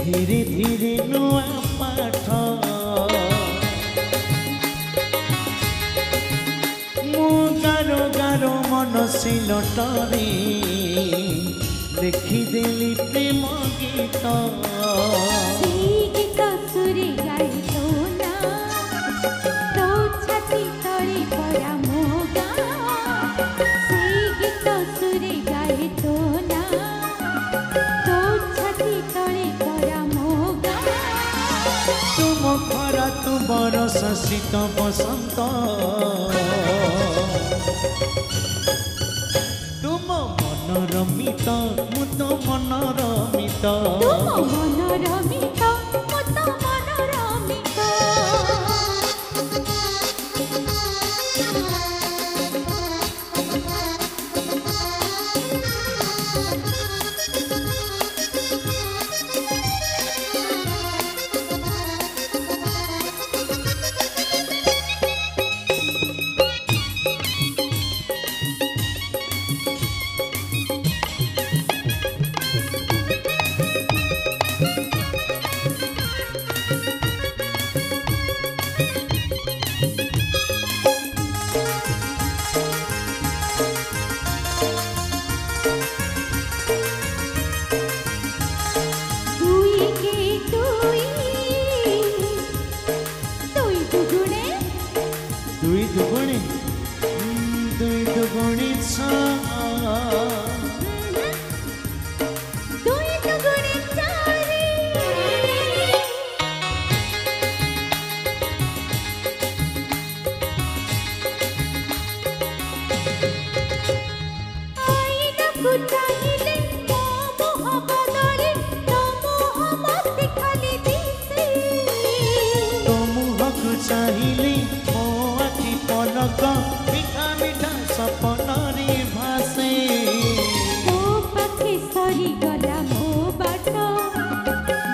धीरे धीरे नुआ पाठ मु गारो गारो मनशील टरे देखिदेली प्रेम गीत गीत सुरे गाई तो ना तो छाती तले पड़ा मोगा गीत सुरे गाई तो ना तो छाती तले पड़ा मोगा तुम खरा तु बरस शीत बसंत तुम मनरमित मु तो मनरमित तुम मनरमित मु तो मनरमित दुई दुगुणी चारि आईनाकु चाहिले मो मोह बदले तो मोह मस्ती खाली दिसे तो मुहकु चाहिले मो आखि पलक मिठा मिठा सपनरी भासे मो पाखे सरी गला मो बाट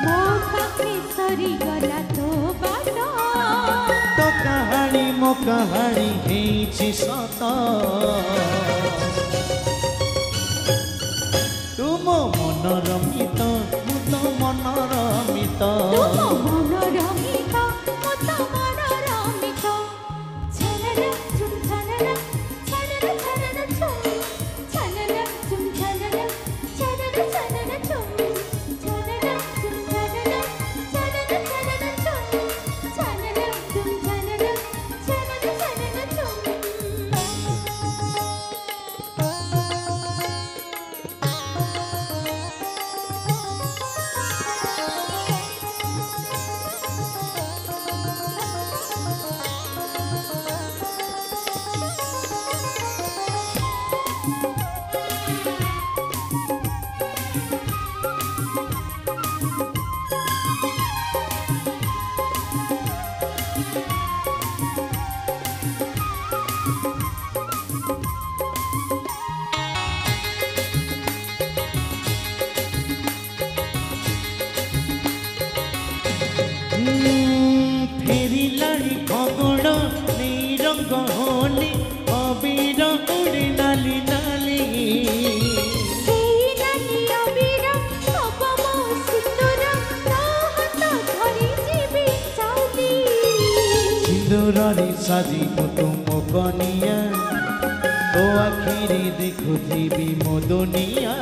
मो पाखे सरी गला तो बाट तो कहानी मो कहानी हेछि सत तुम मनरमित मु तो मनरमित तुम मनरमित मु तो मनरमित छनना झुम छनना छनना छनना झुम छनना झुम छनना छनना छनना झुम छनना झुम छनना छनना छनना झुम छनना झुम छनना छनना छनना झुम फेरिलाणी खगोड़ निरंग होली अबीर उड़ी नाली नाली नाली अबीर सब मो सिंदूर तो हाथ धरी जीवी चाउली सिंदूररी साजिबु तुम कनिया तो आखिरी देखुथिबी मो दुनिया।